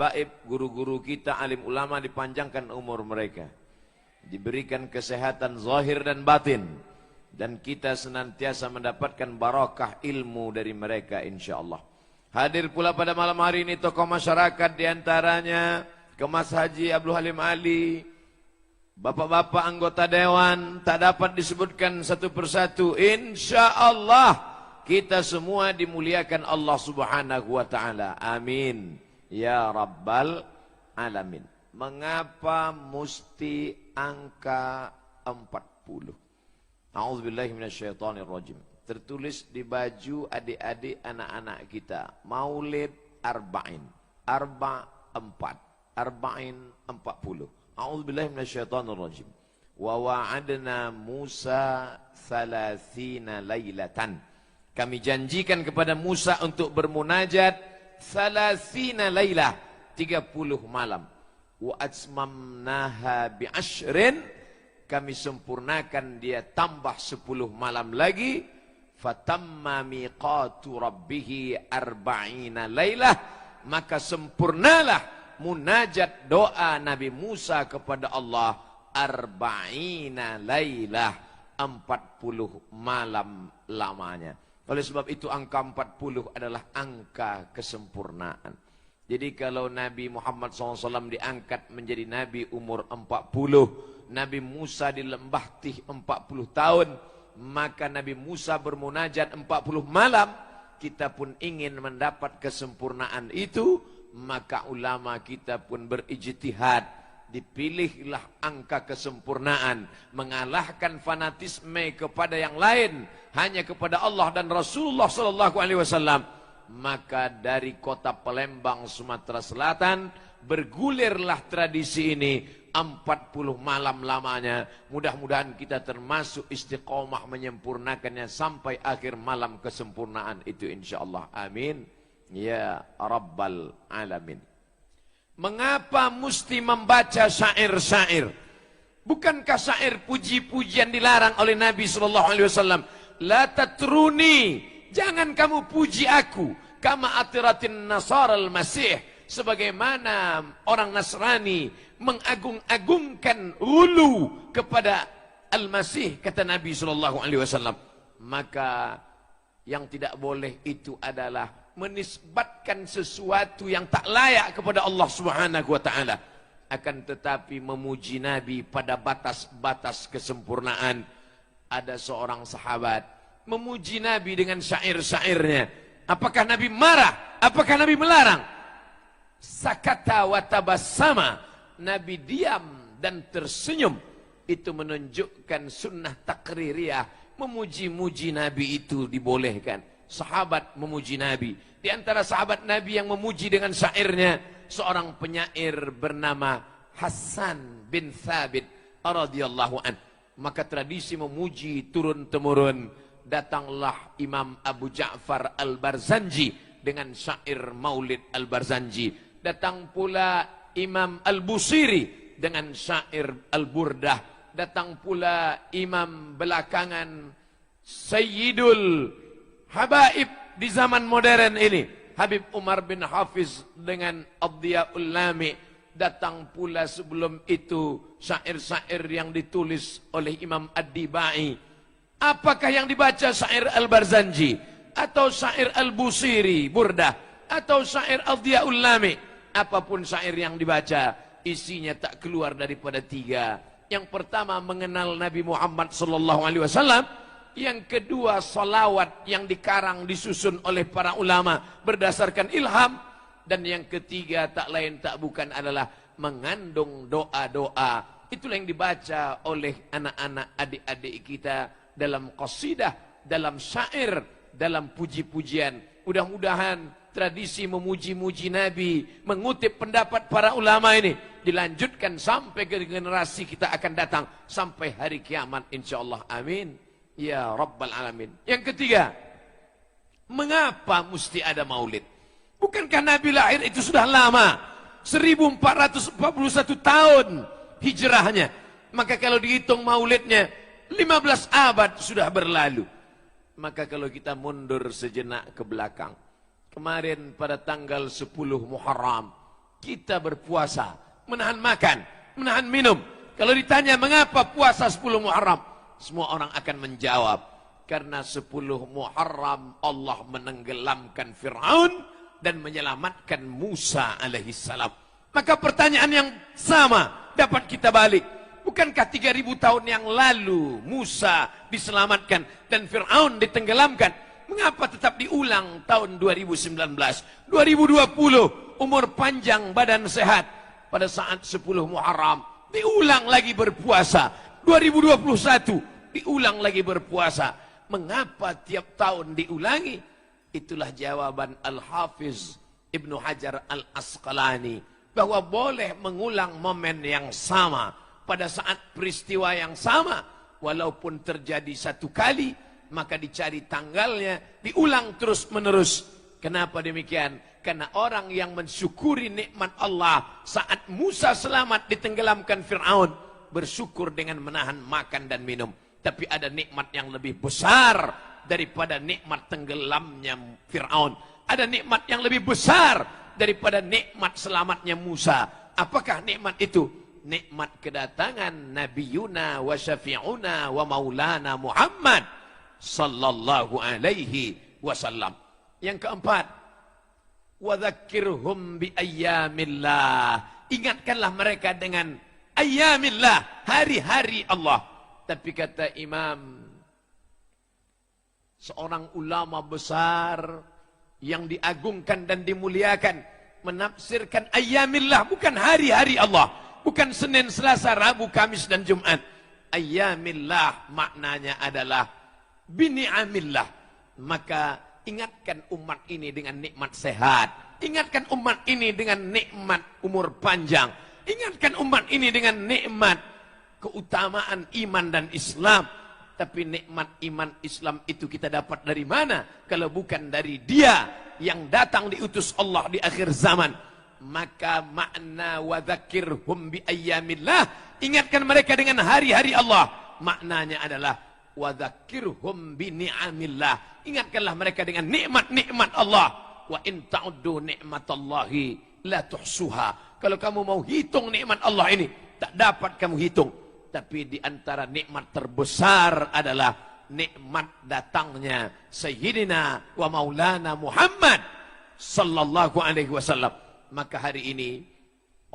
Baib, guru-guru kita, alim ulama dipanjangkan umur mereka, diberikan kesehatan zahir dan batin, dan kita senantiasa mendapatkan barakah ilmu dari mereka insyaallah. Hadir pula pada malam hari ini tokoh masyarakat, diantaranya Kemas Haji Abdul Halim Ali, bapak-bapak anggota dewan, tak dapat disebutkan satu persatu. Insyaallah kita semua dimuliakan Allah Subhanahu wa taala. Amin ya rabbal alamin. Mengapa mesti angka 40? A'udzubillahi minasyaitonirrajim. Tertulis di baju adik-adik anak-anak kita, Maulid Arba'in. Arba' 4. Arba'in 40. A'udzubillahi minasyaitonirrajim. Wa wa'adna Musa 30 lailatan. Kami janjikan kepada Musa untuk bermunajat 30 lailah, 30 malam. Wa atmamnaha bi ashrin, kami sempurnakan dia tambah 10 malam lagi. Fatamma miqatu rabbih 40 lailah, maka sempurnalah munajat doa Nabi Musa kepada Allah 40 lailah, 40 malam lamanya. Oleh sebab itu angka 40 adalah angka kesempurnaan. Jadi kalau Nabi Muhammad SAW diangkat menjadi Nabi umur 40, Nabi Musa di lembah Tih 40 tahun, maka Nabi Musa bermunajat 40 malam. Kita pun ingin mendapat kesempurnaan itu, maka ulama kita pun berijtihad. Dipilihlah angka kesempurnaan, mengalahkan fanatisme kepada yang lain, hanya kepada Allah dan Rasulullah SAW. Maka dari kota Palembang, Sumatera Selatan, bergulirlah tradisi ini 40 malam lamanya. Mudah-mudahan kita termasuk istiqomah menyempurnakannya sampai akhir malam kesempurnaan itu insyaallah. Amin ya rabbal alamin. Mengapa mesti membaca syair-syair? Bukankah syair puji-pujian dilarang oleh Nabi SAW? La tatruni, jangan kamu puji aku. Kama atiratin nasara al-masih, sebagaimana orang Nasrani mengagung-agungkan ulu kepada al-masih, kata Nabi SAW. Maka yang tidak boleh itu adalah menisbatkan sesuatu yang tak layak kepada Allah Subhanahu wa taala. Akan tetapi memuji Nabi pada batas-batas kesempurnaan. Ada seorang sahabat memuji Nabi dengan syair-syairnya. Apakah Nabi marah? Apakah Nabi melarang? Sakata wa tabassama, Nabi diam dan tersenyum. Itu menunjukkan sunnah takririyah. Memuji-muji Nabi itu dibolehkan. Sahabat memuji Nabi. Di antara sahabat Nabi yang memuji dengan syairnya, seorang penyair bernama Hasan bin Thabit radhiyallahu an. Maka tradisi memuji turun-temurun. Datanglah Imam Abu Ja'far Al-Barzanji dengan syair Maulid Al-Barzanji. Datang pula Imam Al-Busiri dengan syair Al-Burdah. Datang pula imam belakangan Sayyidul Habaib di zaman modern ini, Habib Umar bin Hafiz dengan Ad-Diya'ul Lami. Datang pula sebelum itu syair-syair yang ditulis oleh Imam Ad-Dibai. Apakah yang dibaca syair Al-Barzanji atau syair Al-Busiri Burdah atau syair Ad-Diya'ul Lami? Apapun syair yang dibaca, isinya tak keluar daripada 3. Yang pertama mengenal Nabi Muhammad SAW. Yang kedua salawat yang dikarang disusun oleh para ulama berdasarkan ilham. Dan yang ketiga tak lain tak bukan adalah mengandung doa-doa. Itulah yang dibaca oleh anak-anak adik-adik kita dalam qasidah, dalam syair, dalam puji-pujian. Mudah-mudahan tradisi memuji-muji Nabi, mengutip pendapat para ulama ini dilanjutkan sampai ke generasi kita akan datang sampai hari kiamat insyaallah. Amin ya rabbal alamin. Yang ketiga, mengapa mesti ada maulid? Bukankah Nabi lahir itu sudah lama, 1441 tahun hijrahnya. Maka kalau dihitung maulidnya 15 abad sudah berlalu. Maka kalau kita mundur sejenak ke belakang, kemarin pada tanggal 10 Muharram kita berpuasa, menahan makan, menahan minum. Kalau ditanya mengapa puasa 10 Muharram, semua orang akan menjawab, karena 10 Muharram Allah menenggelamkan Fir'aun dan menyelamatkan Musa alaihissalam. Maka pertanyaan yang sama dapat kita balik. Bukankah 3000 tahun yang lalu Musa diselamatkan dan Fir'aun ditenggelamkan? Mengapa tetap diulang tahun 2019, 2020, umur panjang, badan sehat, pada saat 10 Muharram diulang lagi berpuasa, 2021 diulang lagi berpuasa. Mengapa tiap tahun diulangi? Itulah jawaban Al-Hafiz Ibnu Hajar Al-Asqalani, bahwa boleh mengulang momen yang sama pada saat peristiwa yang sama, walaupun terjadi satu kali, maka dicari tanggalnya, diulang terus menerus. Kenapa demikian? Karena orang yang mensyukuri nikmat Allah saat Musa selamat ditenggelamkan Fir'aun, bersyukur dengan menahan makan dan minum. Tapi ada nikmat yang lebih besar daripada nikmat tenggelamnya Fir'aun. Ada nikmat yang lebih besar daripada nikmat selamatnya Musa. Apakah nikmat itu? Nikmat kedatangan Nabiyuna wa Syafi'una wa Maulana Muhammad sallallahu alaihi wasallam. Yang keempat, wa dzakkirhum bi ayyamillah. Ingatkanlah mereka dengan ayyamillah, hari-hari Allah. Tapi kata Imam, seorang ulama besar yang diagungkan dan dimuliakan, menafsirkan ayyamillah bukan hari-hari Allah, bukan Senin, Selasa, Rabu, Kamis dan Jumat. Ayyamillah maknanya adalah bini'amillah. Maka ingatkan umat ini dengan nikmat sehat, ingatkan umat ini dengan nikmat umur panjang, ingatkan umat ini dengan nikmat keutamaan iman dan Islam. Tapi nikmat iman Islam itu kita dapat dari mana kalau bukan dari Dia yang datang diutus Allah di akhir zaman? Maka makna wa dzakirhum bi ayyamillah, ingatkan mereka dengan hari-hari Allah, maknanya adalah wa dzakirhum bi ni'amillah, ingatkanlah mereka dengan nikmat-nikmat Allah. Wa in ta'uddu ni'matallahi la tuhsuha. Kalau kamu mau hitung nikmat Allah ini, tak dapat kamu hitung. Tapi di antara nikmat terbesar adalah nikmat datangnya Sayyidina wa Maulana Muhammad sallallahu alaihi wasallam. Maka hari ini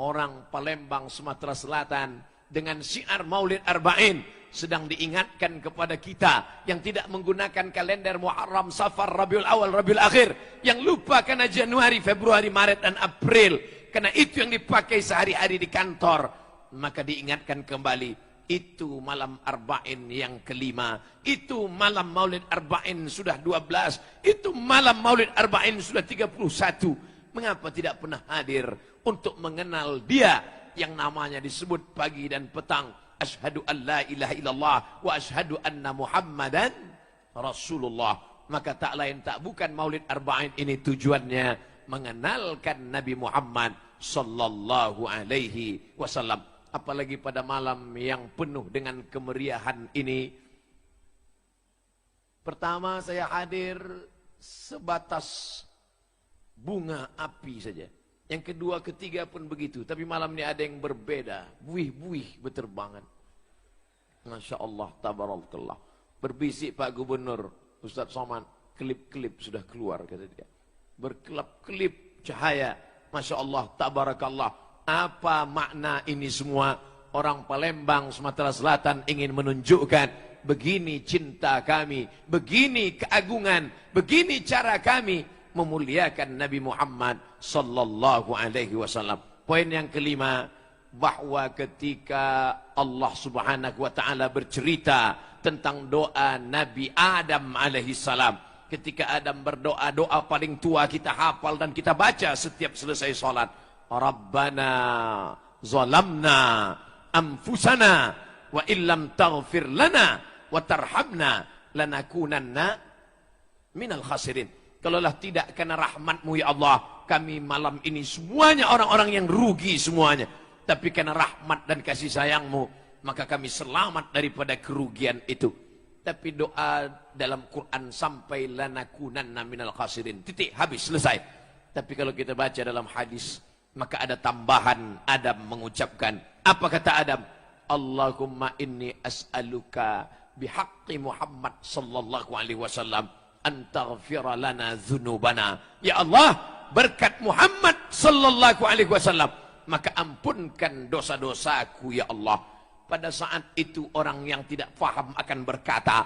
orang Palembang, Sumatera Selatan dengan syiar Maulid Arba'in sedang diingatkan kepada kita yang tidak menggunakan kalender Muharram, Safar, Rabiul Awal, Rabiul Akhir, yang lupa karena Januari, Februari, Maret dan April, karena itu yang dipakai sehari-hari di kantor. Maka diingatkan kembali, itu malam Arba'in yang kelima, itu malam Maulid Arba'in sudah 12, itu malam Maulid Arba'in sudah 31. Mengapa tidak pernah hadir untuk mengenal Dia yang namanya disebut pagi dan petang? Asyhadu an la ilaha illallah wa asyhadu anna Muhammadan Rasulullah. Maka tak lain tak bukan Maulid Arba'in ini tujuannya mengenalkan Nabi Muhammad sallallahu alaihi wasallam. Apalagi pada malam yang penuh dengan kemeriahan ini. Pertama, saya hadir sebatas bunga api saja. Yang kedua, ketiga pun begitu. Tapi malam ini ada yang berbeda. Buih-buih berterbangan. Masya Allah, tabarakallah. Berbisik Pak Gubernur, Ustadz Somad, klip-klip sudah keluar, kata dia. Berkelap-kelip cahaya. Masya Allah, tabarakallah. Apa makna ini semua? Orang Palembang, Sumatera Selatan ingin menunjukkan begini cinta kami, begini keagungan, begini cara kami memuliakan Nabi Muhammad sallallahu alaihi wasallam. Poin yang kelima, bahwa ketika Allah Subhanahu wa taala bercerita tentang doa Nabi Adam alaihi salam, ketika Adam berdoa, doa paling tua kita hafal dan kita baca setiap selesai salat. Rabbana zalamna anfusana wa illam taghfir lana wa tarhamna lanakunanna minal khasirin. Kalaulah tidak karena rahmat-Mu ya Allah, kami malam ini semuanya orang-orang yang rugi semuanya. Tapi karena rahmat dan kasih sayang-Mu, maka kami selamat daripada kerugian itu. Tapi doa dalam Quran sampai lanakunanna minal khasirin. Titik, habis, selesai. Tapi kalau kita baca dalam hadis, Maka ada tambahan, Adam mengucapkan, apa kata Adam? Allahumma inni as'aluka bihaqqi Muhammad sallallahu alaihi wasallam an taghfira lana dzunubana. Ya Allah, berkat Muhammad sallallahu alaihi wasallam, maka ampunkan dosa-dosaku ya Allah. Pada saat itu orang yang tidak faham akan berkata,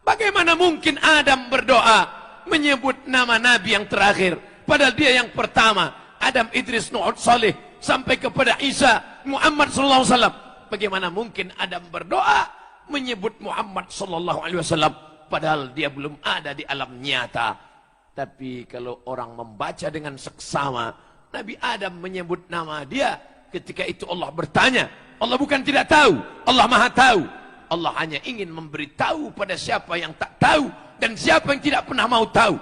bagaimana mungkin Adam berdoa menyebut nama Nabi yang terakhir, padahal dia yang pertama. Adam, Idris, Nuh, Saleh, sampai kepada Isa, Muhammad sallallahu alaihi wasallam. Bagaimana mungkin Adam berdoa menyebut Muhammad sallallahu alaihi wasallam padahal dia belum ada di alam nyata. Tapi kalau orang membaca dengan seksama, Nabi Adam menyebut nama dia, ketika itu Allah bertanya. Allah bukan tidak tahu, Allah Maha tahu. Allah hanya ingin memberitahu pada siapa yang tak tahu dan siapa yang tidak pernah mau tahu.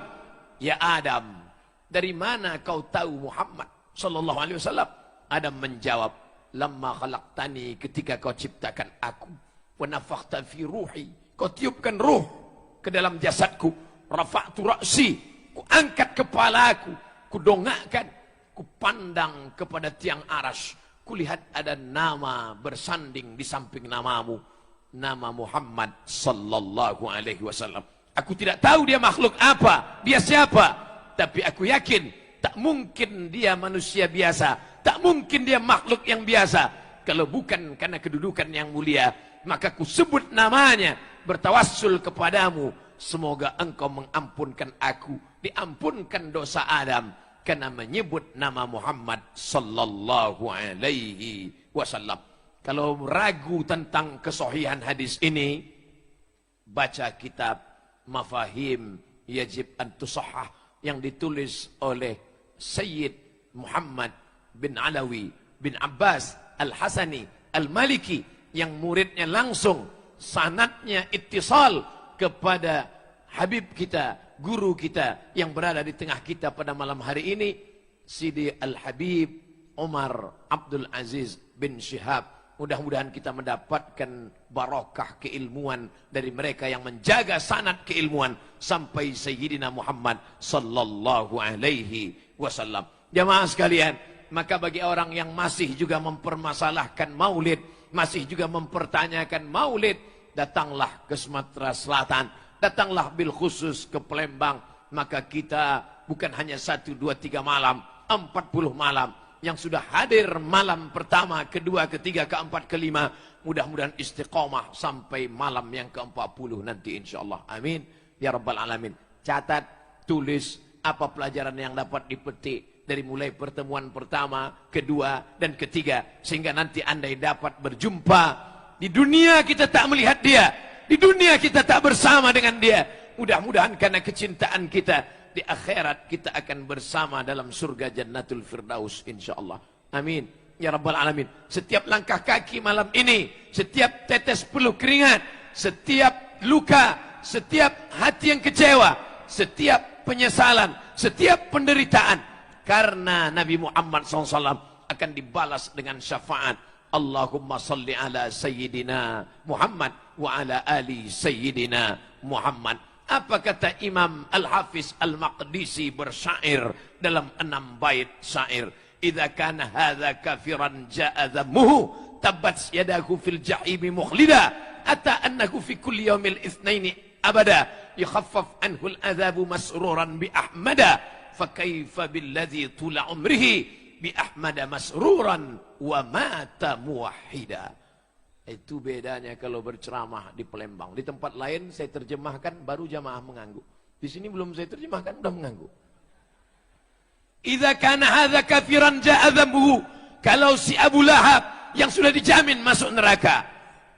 Ya Adam, dari mana kau tahu Muhammad sallallahu alaihi wasallam? Adam menjawab, lamma khalaqtani, ketika kau ciptakan aku, wa nafakhta fi ruhi, kau tiupkan ruh ke dalam jasadku, rafa'tu ra'si, ku angkat kepalaku, ku dongakkan, ku pandang kepada tiang aras, ku lihat ada nama bersanding di samping namamu, nama Muhammad sallallahu alaihi wasallam. Aku tidak tahu dia makhluk apa, dia siapa, tapi aku yakin tak mungkin dia manusia biasa, tak mungkin dia makhluk yang biasa. Kalau bukan karena kedudukan yang mulia, maka ku sebut namanya, bertawassul kepadamu, semoga engkau mengampunkan aku, diampunkan dosa Adam, karena menyebut nama Muhammad sallallahu alaihi wasallam. Kalau ragu tentang kesahihan hadis ini, baca kitab Mafahim Yajib an Tusahhah yang ditulis oleh Sayyid Muhammad bin Alawi bin Abbas Al-Hasani Al-Maliki, yang muridnya langsung sanadnya ittisal kepada Habib kita, guru kita yang berada di tengah kita pada malam hari ini, Sidi Al-Habib Umar Abdul Aziz bin Syihab. Mudah-mudahan kita mendapatkan barokah keilmuan dari mereka yang menjaga sanad keilmuan sampai Sayyidina Muhammad sallallahu alaihi wasallam. Jamaah sekalian, maka bagi orang yang masih juga mempermasalahkan maulid, masih juga mempertanyakan maulid, datanglah ke Sumatera Selatan, datanglah bil khusus ke Palembang. Maka kita bukan hanya 1, 2, 3 malam, 40 malam. Yang sudah hadir malam pertama, kedua, ketiga, keempat, kelima, mudah-mudahan istiqomah sampai malam yang ke-40 nanti insyaallah. Amin ya rabbal alamin. Catat, tulis apa pelajaran yang dapat dipetik dari mulai pertemuan pertama, kedua, dan ketiga, sehingga nanti andai dapat berjumpa di dunia, kita tak melihat dia, di dunia kita tak bersama dengan dia, mudah-mudahan karena kecintaan kita di akhirat kita akan bersama dalam surga Jannatul Firdaus insyaallah. Amin ya rabbal alamin. Setiap langkah kaki malam ini, setiap tetes peluh keringat, setiap luka, setiap hati yang kecewa, setiap penyesalan, setiap penderitaan, karena Nabi Muhammad SAW akan dibalas dengan syafaat. Allahumma salli ala Sayyidina Muhammad wa ala ali Sayyidina Muhammad. Apa kata Imam Al-Hafiz Al-Maqdisi bersyair dalam 6 bait syair? Idza kana hadza kafiran ja'a dhammuhu tabbat yadahu fil jahimi mukhlida ata annahu fi kulli yaumil itsnaini abada yukhaffaf anhu al-adhabu masruran bi ahmada fa kaifa billadhi tula umrihi bi ahmada masruran wa mata muwahhida. Itu bedanya kalau berceramah di Palembang. Di tempat lain saya terjemahkan baru jamaah mengangguk. Di sini belum saya terjemahkan udah mengangguk. Idza kana hadza kafiran ja'a dhanbuhu. Kalau si Abu Lahab yang sudah dijamin masuk neraka,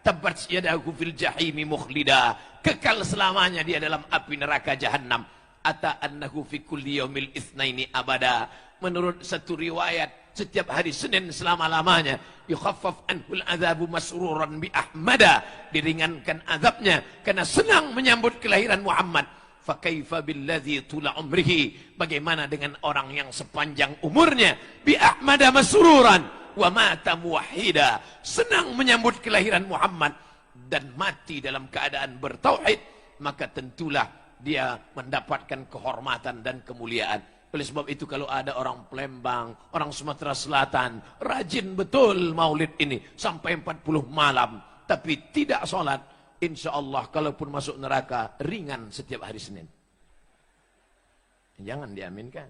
tabbat yadahu fil jahimi mukhlida, kekal selamanya dia dalam api neraka jahanam. Ata annahu fi kulli yaumil itsnaini abada. Menurut satu riwayat, setiap hari Senin selama-lamanya, yukhaffaf anhul adzabu masruran bi ahmada, diringankan azabnya karena senang menyambut kelahiran Muhammad. Fa kaifa billadzi tula umrihi, bagaimana dengan orang yang sepanjang umurnya bi ahmada masruran wa mata muwahhida, senang menyambut kelahiran Muhammad dan mati dalam keadaan bertauhid, maka tentulah dia mendapatkan kehormatan dan kemuliaan. Oleh sebab itu kalau ada orang Palembang, orang Sumatera Selatan, rajin betul maulid ini sampai 40 malam, tapi tidak sholat, insya Allah kalaupun masuk neraka ringan setiap hari Senin. Jangan diaminkan.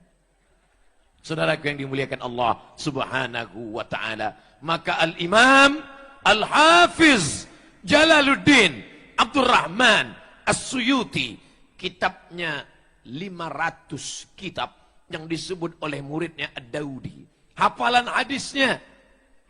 Saudaraku yang dimuliakan Allah Subhanahu wa ta'ala. Maka Al-Imam Al-Hafiz Jalaluddin Abdurrahman As-Suyuti, kitabnya 500 kitab yang disebut oleh muridnya Ad-Daudi. Hafalan hadisnya,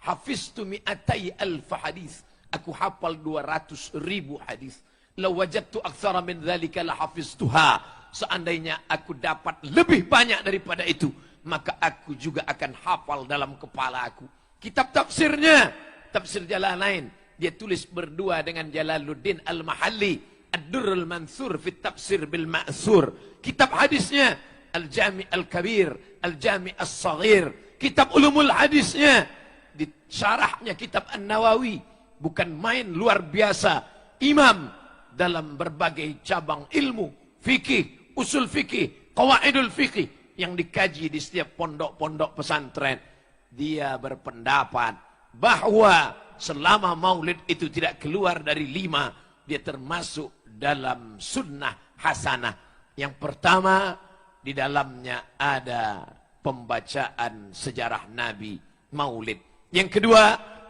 hafiztu mi'atai alfa hadis. Aku hafal 200.000 hadis. Law wajadtu aktsara min dzalika la hafiztuha. Seandainya aku dapat lebih banyak daripada itu, maka aku juga akan hafal dalam kepala aku. Kitab tafsirnya, tafsir Jalalain, dia tulis berdua dengan Jalaluddin Al-Mahalli, Ad-Durrul Mansur fi Tafsir bil Ma'sur. Kitab hadisnya Al-Jami' Al-Kabir, Al-Jami' As-Saghir. Kitab ulumul hadisnya, di syarahnya kitab An-Nawawi. Bukan main, luar biasa. Imam dalam berbagai cabang ilmu, fikih, usul fikih, qawaidul fikih yang dikaji di setiap pondok-pondok pesantren. Dia berpendapat bahwa selama maulid itu tidak keluar dari 5, dia termasuk dalam sunnah hasanah. Yang pertama, di dalamnya ada pembacaan sejarah Nabi, maulid. Yang kedua,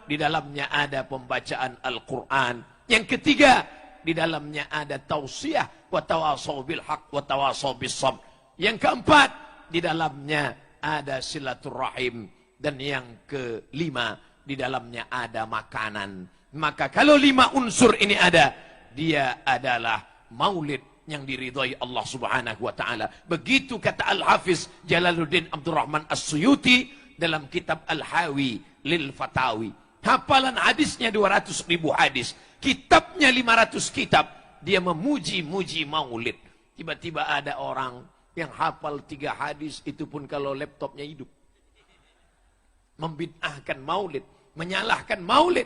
di dalamnya ada pembacaan Al-Quran. Yang ketiga, di dalamnya ada tausiah wa tawasaw bil haq wa tawasaw bis sabr. Yang keempat, di dalamnya ada silaturahim. Dan yang kelima, di dalamnya ada makanan. Maka kalau 5 unsur ini ada, dia adalah maulid yang diridhai Allah Subhanahu wa ta'ala. Begitu kata Al-Hafiz Jalaluddin Abdurrahman As-Suyuti dalam kitab Al-Hawi Lil Fatawi. Hafalan hadisnya 200.000 hadis. Kitabnya 500 kitab. Dia memuji-muji maulid. Tiba-tiba ada orang yang hafal 3 hadis, itu pun kalau laptopnya hidup. Membid'ahkan maulid, menyalahkan maulid,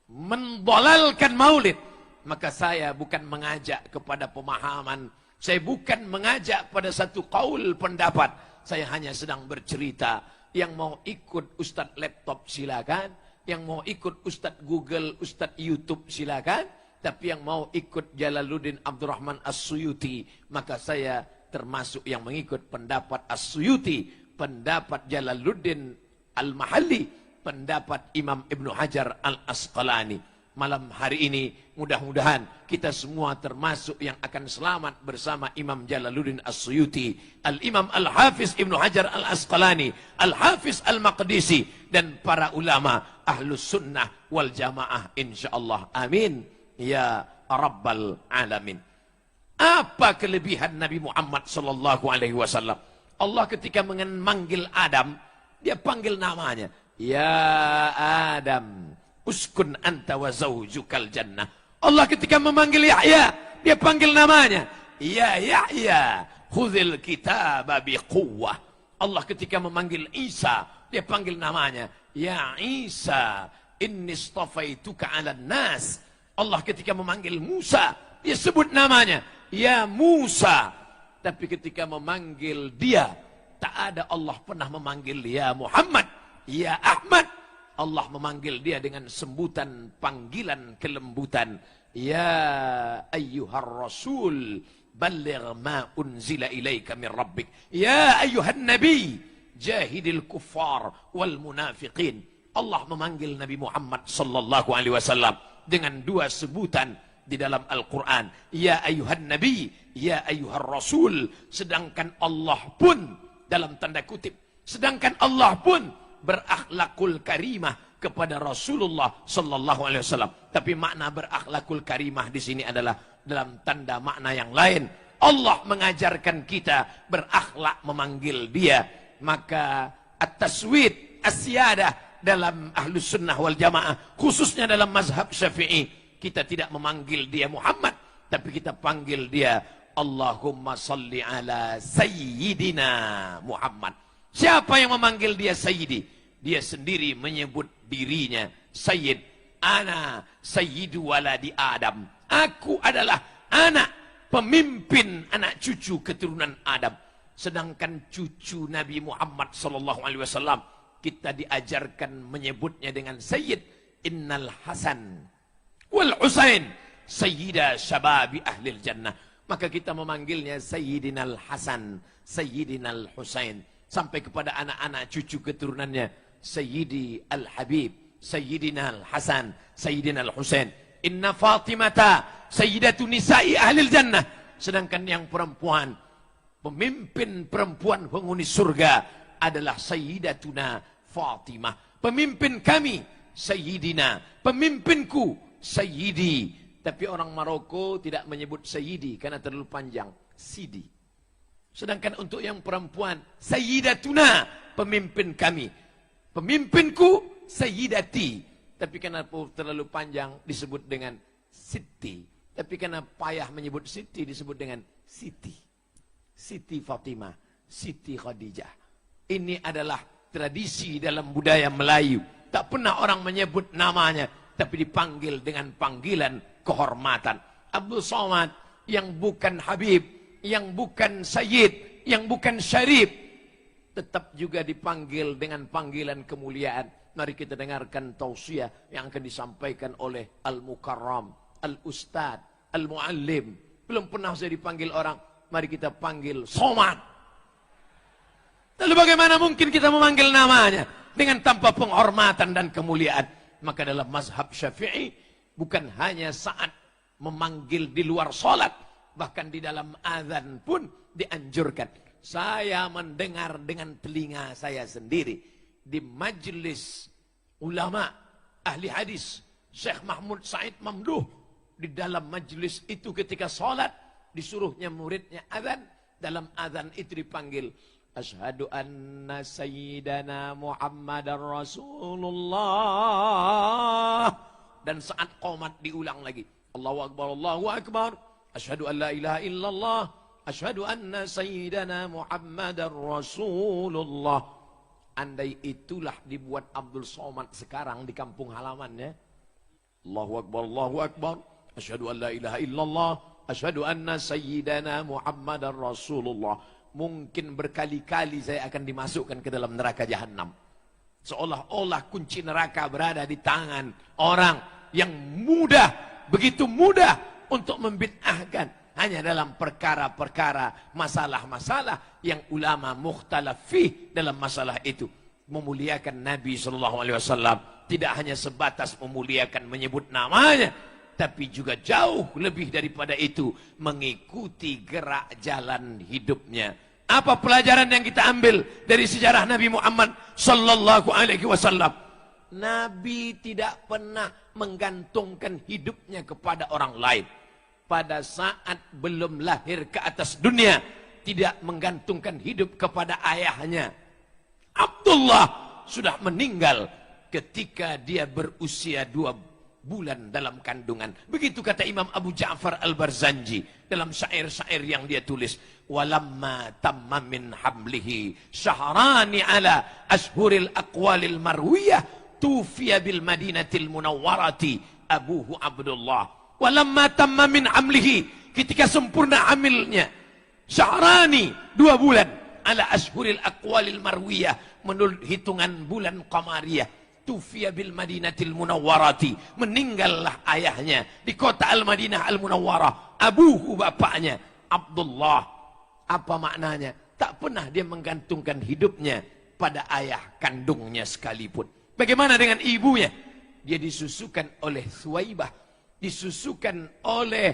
mendolalkan maulid. Maka saya bukan mengajak kepada pemahaman, saya bukan mengajak pada satu qaul pendapat, saya hanya sedang bercerita. Yang mau ikut Ustadz laptop silakan, yang mau ikut Ustadz Google, Ustadz YouTube silakan, tapi yang mau ikut Jalaluddin Abdurrahman As-Suyuti, maka saya termasuk yang mengikut pendapat As-Suyuti, pendapat Jalaluddin Al-Mahalli, pendapat Imam Ibnu Hajar Al-Asqalani. Malam hari ini mudah-mudahan kita semua termasuk yang akan selamat bersama Imam Jalaluddin As-Suyuti, Al-Imam Al-Hafiz Ibnu Hajar Al-Asqalani, Al-Hafiz Al-Maqdisi, dan para ulama Ahlus Sunnah wal Jamaah insyaallah. Amin ya Rabbal Alamin. Apa kelebihan Nabi Muhammad sallallahu alaihi wasallam? Allah ketika memanggil Adam, dia panggil namanya, ya Adam, uskun anta wa zawjukal jannah. Allah ketika memanggil Yahya, dia panggil namanya, ya Yahya, khudhil kitaba biquwwah. Allah ketika memanggil Isa, dia panggil namanya, ya Isa, inni istafaituka 'alan nas. Allah ketika memanggil Musa, dia sebut namanya, ya Musa. Tapi ketika memanggil dia, tak ada Allah pernah memanggil ya Muhammad, ya Ahmad. Allah memanggil dia dengan sebutan panggilan kelembutan, ya ayyuhar rasul balligh ma unzila ilaika min rabbik, ya ayyuhan nabi jahidil kuffar wal munafiqin. Allah memanggil Nabi Muhammad sallallahu alaihi wasallam dengan 2 sebutan di dalam Al-Quran, ya ayyuhan nabi, ya ayyuhar rasul. Sedangkan Allah pun dalam tanda kutip, sedangkan Allah pun berakhlakul karimah kepada Rasulullah sallallahu alaihi wasallam. Tapi makna berakhlakul karimah di sini adalah dalam tanda makna yang lain. Allah mengajarkan kita berakhlak memanggil dia. Maka at-taswid, as-siyadah dalam Ahlus Sunnah wal Jamaah, khususnya dalam mazhab Syafi'i, kita tidak memanggil dia Muhammad, tapi kita panggil dia Allahumma salli ala Sayyidina Muhammad. Siapa yang memanggil dia Sayyidi? Dia sendiri menyebut dirinya Sayyid. Ana Sayyidu waladi Adam. Aku adalah anak pemimpin anak cucu keturunan Adam. Sedangkan cucu Nabi Muhammad sallallahu alaihi wasallam kita diajarkan menyebutnya dengan Sayyid. Innal Hasan wal Husain sayyida syababi ahlil jannah. Maka kita memanggilnya Sayyidinal Hasan, Sayyidinal Husain. Sampai kepada anak-anak cucu keturunannya. Sayyidi Al-Habib, Sayyidinal Hasan, Sayyidinal Husain. Inna Fatimata sayyidatu nisa'i ahlil jannah. Sedangkan yang perempuan, pemimpin perempuan penghuni surga adalah Sayyidatuna Fatimah. Pemimpin kami Sayyidina, pemimpinku Sayyidi. Tapi orang Maroko tidak menyebut Sayyidi karena terlalu panjang, Sidi. Sedangkan untuk yang perempuan Sayyidatuna, pemimpin kami. Pemimpinku Sayyidati. Tapi karena terlalu panjang disebut dengan Siti. Tapi karena payah menyebut Siti disebut dengan Siti. Siti Fatimah, Siti Khadijah. Ini adalah tradisi dalam budaya Melayu. Tak pernah orang menyebut namanya, tapi dipanggil dengan panggilan kehormatan. Abdul Somad yang bukan Habib, yang bukan Sayyid, yang bukan Syarif, tetap juga dipanggil dengan panggilan kemuliaan. Mari kita dengarkan tausiah yang akan disampaikan oleh Al-Mukarram, Al-Ustad, Al-Muallim. Belum pernah saya dipanggil orang, mari kita panggil Somad. Lalu bagaimana mungkin kita memanggil namanya dengan tanpa penghormatan dan kemuliaan? Maka dalam mazhab Syafi'i bukan hanya saat memanggil di luar salat, bahkan di dalam azan pun dianjurkan. Saya mendengar dengan telinga saya sendiri di majelis ulama ahli hadis Syekh Mahmud Said Mamduh, di dalam majelis itu ketika salat disuruhnya muridnya azan, dalam azan itu dipanggil Asyhadu anna sayyidana Muhammadar Rasulullah. Dan saat qomat diulang lagi. Allahu Akbar, Allahu Akbar. Asyhadu an la ilaha illallah. Asyhadu anna sayyidana Muhammadar Rasulullah. Andai itulah dibuat Abdul Somad sekarang di kampung halamannya. Allahu Akbar, Allahu Akbar. Asyhadu an la ilaha illallah. Asyhadu anna sayyidana Muhammadar Rasulullah. Mungkin berkali-kali saya akan dimasukkan ke dalam neraka jahanam. Seolah-olah kunci neraka berada di tangan orang yang mudah, begitu mudah untuk membid'ahkan hanya dalam perkara-perkara, masalah-masalah yang ulama mukhtalaf fih dalam masalah itu. Memuliakan Nabi SAW tidak hanya sebatas memuliakan menyebut namanya, tapi juga jauh lebih daripada itu mengikuti gerak jalan hidupnya. Apa pelajaran yang kita ambil dari sejarah Nabi Muhammad sallallahu alaihi wasallam? Nabi tidak pernah menggantungkan hidupnya kepada orang lain. Pada saat belum lahir ke atas dunia, tidak menggantungkan hidup kepada ayahnya. Abdullah sudah meninggal ketika dia berusia 2 bulan dalam kandungan. Begitu kata Imam Abu Ja'far Al-Barzanji dalam syair-syair yang dia tulis. Walamma tamma min hamlihi syahrani ala ashhuril aqwalil marwiyah tufiya bil madinatil munawwarati abuhu Abdullah. Walamma tamma min hamlihi, ketika sempurna hamilnya, syahrani 2 bulan ala ashhuril aqwalil marwiyah, menurut hitungan bulan qamariyah. Tufiya bil Madinatil Munawwarati, meninggallah ayahnya di kota Al-Madinah Al-Munawwarah. Abuhu, bapaknya Abdullah. Apa maknanya? Tak pernah dia menggantungkan hidupnya pada ayah kandungnya sekalipun. Bagaimana dengan ibunya? Dia disusukan oleh Suwaibah, disusukan oleh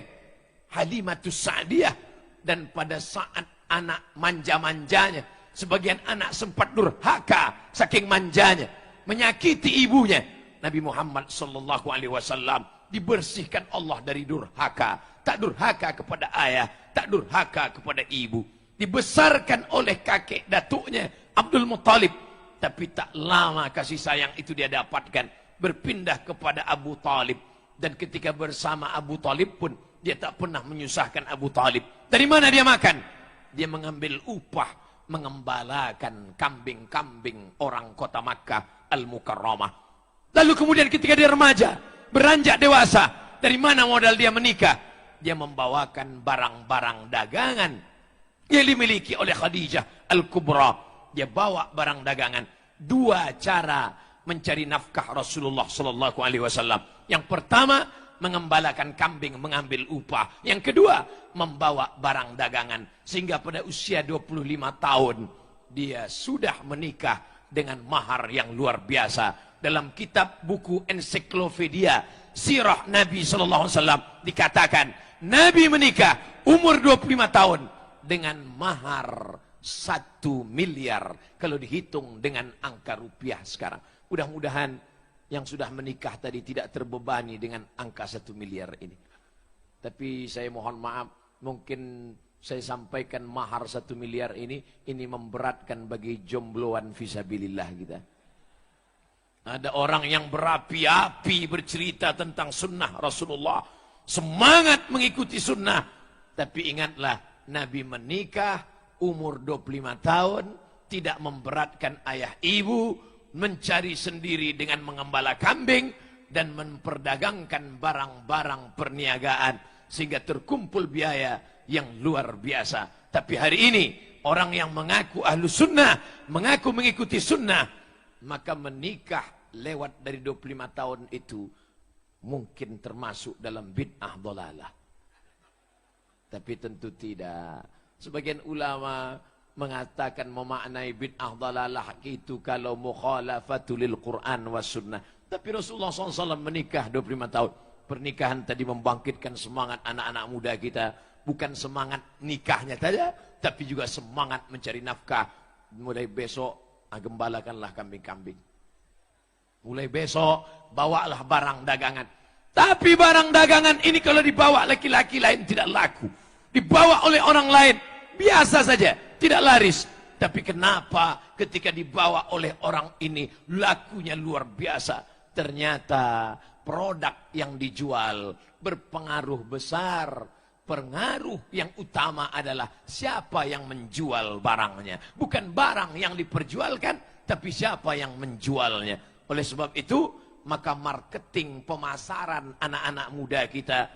Halimatus Sa'diyah. Dan pada saat anak manja-manjanya, sebagian anak sempat durhaka saking manjanya, menyakiti ibunya. Nabi Muhammad sallallahu alaihi wasallam dibersihkan Allah dari durhaka. Tak durhaka kepada ayah, tak durhaka kepada ibu. Dibesarkan oleh kakek datuknya Abdul Muttalib. Tapi tak lama kasih sayang itu dia dapatkan, berpindah kepada Abu Talib. Dan ketika bersama Abu Talib pun dia tak pernah menyusahkan Abu Talib. Dari mana dia makan? Dia mengambil upah, mengembalakan kambing-kambing orang kota Makkah Al-Mukarramah. Lalu kemudian ketika dia remaja, beranjak dewasa, dari mana modal dia menikah? Dia membawakan barang-barang dagangan yang dimiliki oleh Khadijah Al-Kubra. Dia bawa barang dagangan. Dua cara mencari nafkah Rasulullah sallallahu alaihi wasallam. Yang pertama, mengembalakan kambing, mengambil upah. Yang kedua, membawa barang dagangan. Sehingga pada usia 25 tahun, dia sudah menikah dengan mahar yang luar biasa. Dalam kitab buku ensiklopedia Sirah Nabi sallallahu alaihi wasallam dikatakan, Nabi menikah umur 25 tahun dengan mahar 1 miliar kalau dihitung dengan angka rupiah sekarang. Mudah-mudahan yang sudah menikah tadi tidak terbebani dengan angka 1 miliar ini. Tapi saya mohon maaf, mungkin saya sampaikan mahar 1 miliar ini memberatkan bagi jombloan fisabilillah kita. Ada orang yang berapi-api bercerita tentang sunnah Rasulullah, semangat mengikuti sunnah. Tapi ingatlah, Nabi menikah umur 25 tahun, tidak memberatkan ayah ibu, mencari sendiri dengan mengembala kambing, dan memperdagangkan barang-barang perniagaan, sehingga terkumpul biaya yang luar biasa. Tapi hari ini, orang yang mengaku ahlu sunnah, mengaku mengikuti sunnah, maka menikah lewat dari 25 tahun itu, mungkin termasuk dalam bid'ah dhalalah. Tapi tentu tidak. Sebagian ulama mengatakan memaknai bid'ah dhalalah itu kalau mukhalafatul Quran was sunnah. Tapi Rasulullah SAW menikah 25 tahun. Pernikahan tadi membangkitkan semangat anak-anak muda kita. Bukan semangat nikahnya saja, tapi juga semangat mencari nafkah. Mulai besok, gembalakanlah kambing-kambing. Mulai besok, bawalah barang dagangan. Tapi barang dagangan ini kalau dibawa laki-laki lain tidak laku. Dibawa oleh orang lain, biasa saja, tidak laris. Tapi kenapa ketika dibawa oleh orang ini, lakunya luar biasa? Ternyata produk yang dijual berpengaruh besar. Pengaruh yang utama adalah siapa yang menjual barangnya. Bukan barang yang diperjualkan, tapi siapa yang menjualnya. Oleh sebab itu, maka marketing, pemasaran anak-anak muda kita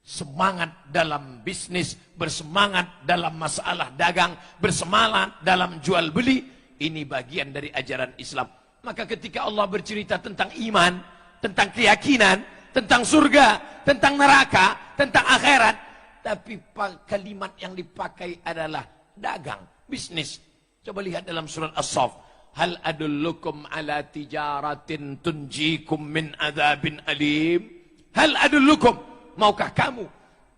bersemangat dalam bisnis, bersemangat dalam masalah dagang, bersemangat dalam jual beli. Ini bagian dari ajaran Islam. Maka ketika Allah bercerita tentang iman, tentang keyakinan, tentang surga, tentang neraka, tentang akhirat, tapi kalimat yang dipakai adalah dagang, bisnis. Coba lihat dalam surat As-Saff. Hal adullukum ala tijaratin tunjikum min adzabin alim. Hal adullukum, maukah kamu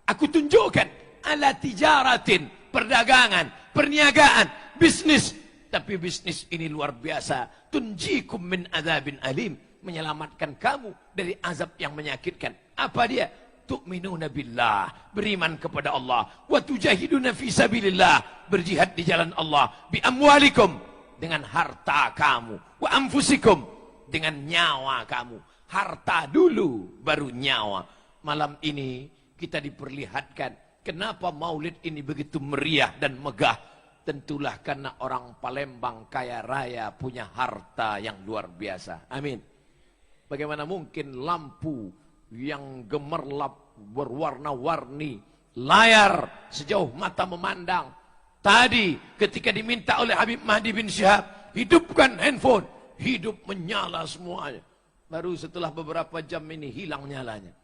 aku tunjukkan ala tijaratin, perdagangan, perniagaan, bisnis. Tapi bisnis ini luar biasa. Tunjikum min adzabin alim, menyelamatkan kamu dari azab yang menyakitkan. Apa dia? Tu'minuna billah, beriman kepada Allah. Wa tujahiduna fi sabilillah, berjihad di jalan Allah. Bi amwalikum, dengan harta kamu. Wa anfusikum, dengan nyawa kamu. Harta dulu, baru nyawa. Malam ini kita diperlihatkan kenapa maulid ini begitu meriah dan megah. Tentulah karena orang Palembang kaya raya, punya harta yang luar biasa. Amin. Bagaimana mungkin lampu yang gemerlap berwarna-warni, layar sejauh mata memandang. Tadi ketika diminta oleh Habib Mahdi bin Syihab, hidupkan handphone, hidup menyala semuanya. Baru setelah beberapa jam ini hilang nyalanya.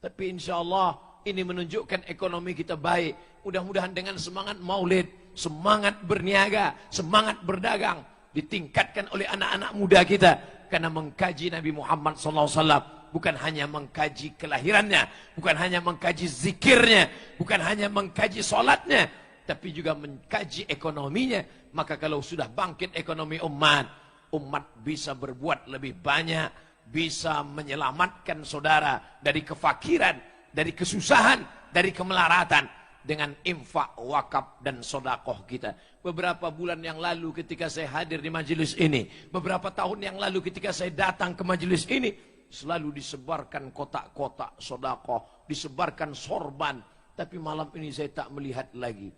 Tapi insya Allah ini menunjukkan ekonomi kita baik. Mudah-mudahan dengan semangat maulid, semangat berniaga, semangat berdagang, ditingkatkan oleh anak-anak muda kita. Karena mengkaji Nabi Muhammad SAW, bukan hanya mengkaji kelahirannya, bukan hanya mengkaji zikirnya, bukan hanya mengkaji sholatnya, tapi juga mengkaji ekonominya. Maka kalau sudah bangkit ekonomi umat bisa berbuat lebih banyak, bisa menyelamatkan saudara dari kefakiran, dari kesusahan, dari kemelaratan dengan infak, wakaf dan sodakoh kita. Beberapa bulan yang lalu ketika saya hadir di majelis ini, beberapa tahun yang lalu ketika saya datang ke majelis ini, selalu disebarkan kotak-kotak sodakoh, disebarkan sorban. Tapi malam ini saya tak melihat lagi.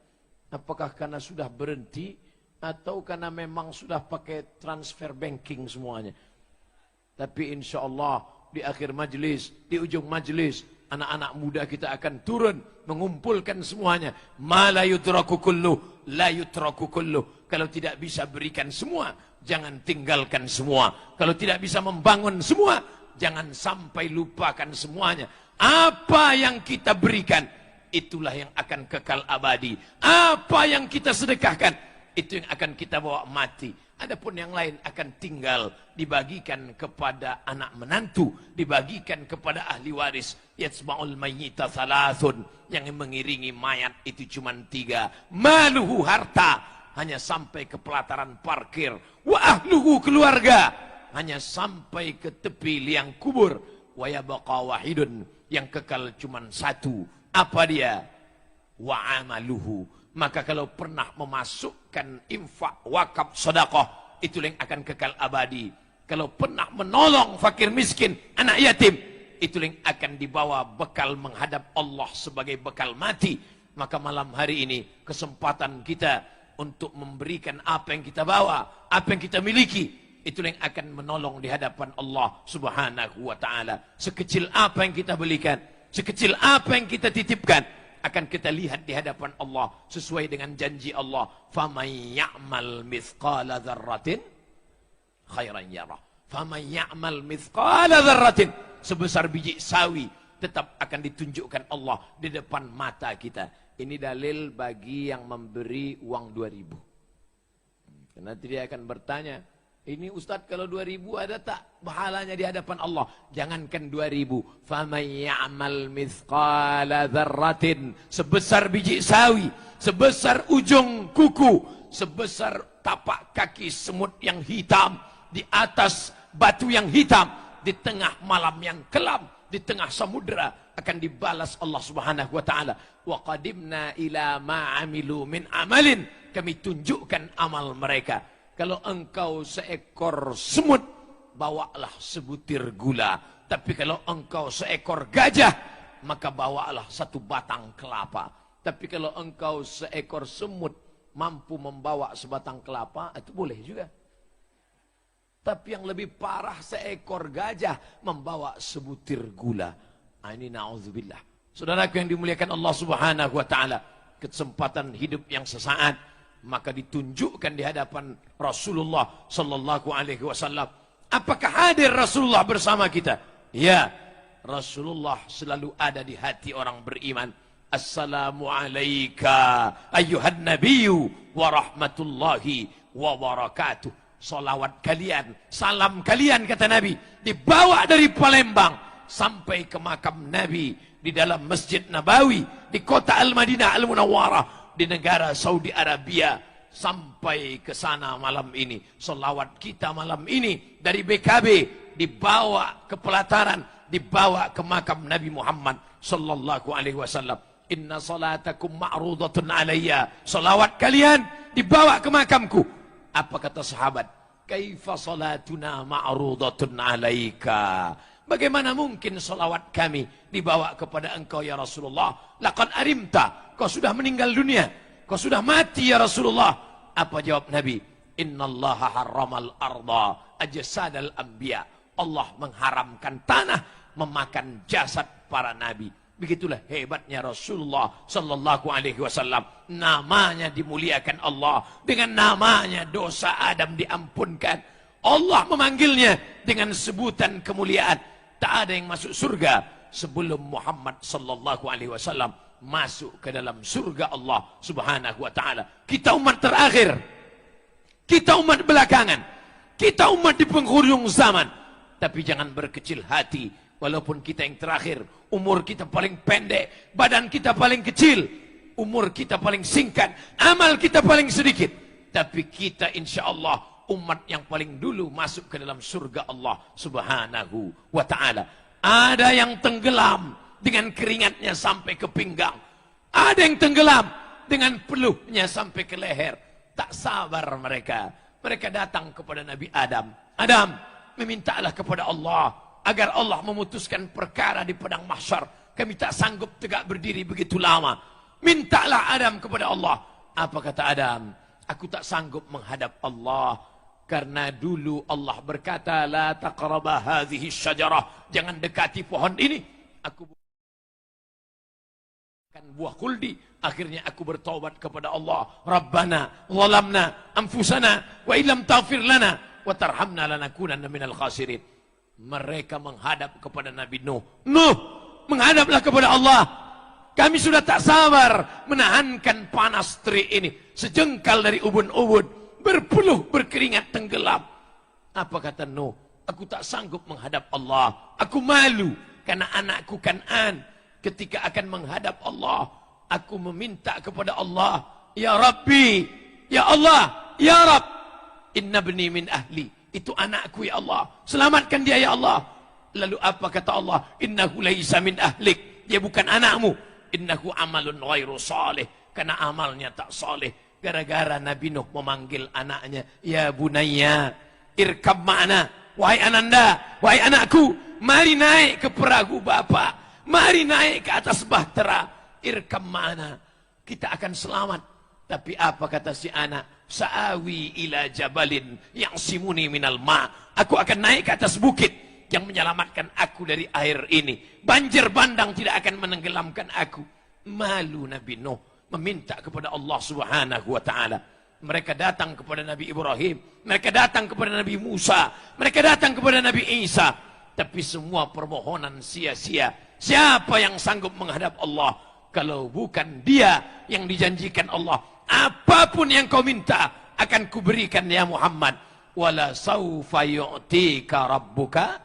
Apakah karena sudah berhenti atau karena memang sudah pakai transfer banking semuanya? Tapi insya Allah di akhir majelis, di ujung majelis, anak-anak muda kita akan turun mengumpulkan semuanya. Ma la yutraku kulluh, la yutraku kulluh. Kalau tidak bisa berikan semua, jangan tinggalkan semua. Kalau tidak bisa membangun semua, jangan sampai lupakan semuanya. Apa yang kita berikan, itulah yang akan kekal abadi. Apa yang kita sedekahkan, itu yang akan kita bawa mati. Adapun yang lain akan tinggal, dibagikan kepada anak menantu, dibagikan kepada ahli waris. Yatsma'ul mayyita thalathun, yang mengiringi mayat itu cuma 3. Maluhu, harta, hanya sampai ke pelataran parkir. Wa ahluhu, keluarga, hanya sampai ke tepi liang kubur. Wa yabqa wahidun, yang kekal cuma 1. Apa dia? Wa amaluhu. Maka kalau pernah memasukkan infak, wakaf, sedekah, itu yang akan kekal abadi. Kalau pernah menolong fakir miskin, anak yatim, itu yang akan dibawa bekal menghadap Allah sebagai bekal mati. Maka malam hari ini kesempatan kita untuk memberikan apa yang kita bawa, apa yang kita miliki, itu yang akan menolong di hadapan Allah Subhanahu wa taala. Sekecil apa yang kita belikan, sekecil apa yang kita titipkan, akan kita lihat di hadapan Allah sesuai dengan janji Allah. Faman ya'mal mithqala dzarratin khairan yarah. Faman ya'mal mithqala dzarratin, sebesar biji sawi tetap akan ditunjukkan Allah di depan mata kita. Ini dalil bagi yang memberi uang 2.000. Karena dia akan bertanya, ini Ustadz kalau 2.000 ada tak pahalanya di hadapan Allah? Jangankan 2.000. Faman ya'mal mithqala dzarratin, sebesar biji sawi, sebesar ujung kuku, sebesar tapak kaki semut yang hitam, di atas batu yang hitam, di tengah malam yang kelam, di tengah samudera, akan dibalas Allah Subhanahu wa taala. Wa qadimna ila ma 'amilu min amalin, kami tunjukkan amal mereka. Kalau engkau seekor semut, bawalah sebutir gula. Tapi kalau engkau seekor gajah, maka bawalah 1 batang kelapa. Tapi kalau engkau seekor semut mampu membawa sebatang kelapa, itu boleh juga. Tapi yang lebih parah, seekor gajah membawa sebutir gula. Nah, ini na'udzubillah. Saudaraku yang dimuliakan Allah Subhanahu wa taala, kesempatan hidup yang sesaat, maka ditunjukkan di hadapan Rasulullah sallallahu alaihi wasallam. Apakah hadir Rasulullah bersama kita? Ya, Rasulullah selalu ada di hati orang beriman. Assalamu alayka ayyuhan nabiyyu wa rahmatullahi wa barakatuh. Salawat kalian, salam kalian, kata Nabi, dibawa dari Palembang sampai ke makam Nabi di dalam Masjid Nabawi di kota Al-Madinah Al-Munawwarah di negara Saudi Arabia, sampai ke sana malam ini. Selawat kita malam ini dari BKB dibawa ke pelataran, dibawa ke makam Nabi Muhammad sallallahu alaihi wasallam. Inna salatakum ma'rudatun alayya. Selawat kalian dibawa ke makamku. Apa kata sahabat? Kaifa salatuna ma'rudatun alaika? Bagaimana mungkin salawat kami dibawa kepada engkau ya Rasulullah? Laqad arimta, kau sudah meninggal dunia, kau sudah mati ya Rasulullah. Apa jawab Nabi? Innallaha harramal arda ajsadal anbiya. Allah mengharamkan tanah memakan jasad para nabi. Begitulah hebatnya Rasulullah sallallahu alaihi wasallam. Namanya dimuliakan Allah, dengan namanya dosa Adam diampunkan. Allah memanggilnya dengan sebutan kemuliaan. Tak ada yang masuk surga sebelum Muhammad sallallahu alaihi wasallam masuk ke dalam surga Allah Subhanahu wa taala. Kita umat terakhir, kita umat belakangan, kita umat di penghujung zaman. Tapi jangan berkecil hati, walaupun kita yang terakhir, umur kita paling pendek, badan kita paling kecil, umur kita paling singkat, amal kita paling sedikit, tapi kita insya Allah umat yang paling dulu masuk ke dalam surga Allah Subhanahu wa ta'ala. Ada yang tenggelam dengan keringatnya sampai ke pinggang, ada yang tenggelam dengan peluhnya sampai ke leher. Tak sabar mereka. Mereka datang kepada Nabi Adam. Adam, memintalah kepada Allah agar Allah memutuskan perkara di padang mahsyar. Kami tak sanggup tegak berdiri begitu lama. Mintalah Adam kepada Allah. Apa kata Adam? Aku tak sanggup menghadap Allah, karena dulu Allah berkata, la taqraba hadhihi syajarah, jangan dekati pohon ini. Aku Kan buah khuldi. Akhirnya aku bertaubat kepada Allah. Rabbana zalamna anfusana wa illam taghfir lana wa tarhamna lanakunanna minal khasirin. Mereka menghadap kepada Nabi Nuh. Nuh, menghadaplah kepada Allah. Kami sudah tak sabar menahankan panas terik ini. Sejengkal dari ubun-ubun, berpeluh berkeringat tenggelam. Apa kata Nuh? Aku tak sanggup menghadap Allah. Aku malu karena anakku Kan'an ketika akan menghadap Allah. Aku meminta kepada Allah, ya Rabbi, ya Allah, ya Rabb, inna bni min ahli. Itu anakku ya Allah. Selamatkan dia ya Allah. Lalu apa kata Allah? Innahu laisa min ahlik. Dia bukan anakmu. Innahu amalun ghairu salih. Karena amalnya tak saleh. Gara-gara Nabi Nuh memanggil anaknya, ya bunayya, irkab ma'ana. Wahai ananda, wahai anakku, mari naik ke perahu Bapa. Mari naik ke atas bahtera. Irkab ma'ana. Kita akan selamat. Tapi apa kata si anak? Sa'awi ila jabalin yang simuni minal ma. Aku akan naik ke atas bukit yang menyelamatkan aku dari air ini. Banjir bandang tidak akan menenggelamkan aku. Malu Nabi Nuh meminta kepada Allah Subhanahu wa taala. Mereka datang kepada Nabi Ibrahim, mereka datang kepada Nabi Musa, mereka datang kepada Nabi Isa. Tapi semua permohonan sia-sia. Siapa yang sanggup menghadap Allah kalau bukan dia yang dijanjikan Allah? Apapun yang kau minta akan kuberikan ya Muhammad. Wala saufa yu'tika rabbuka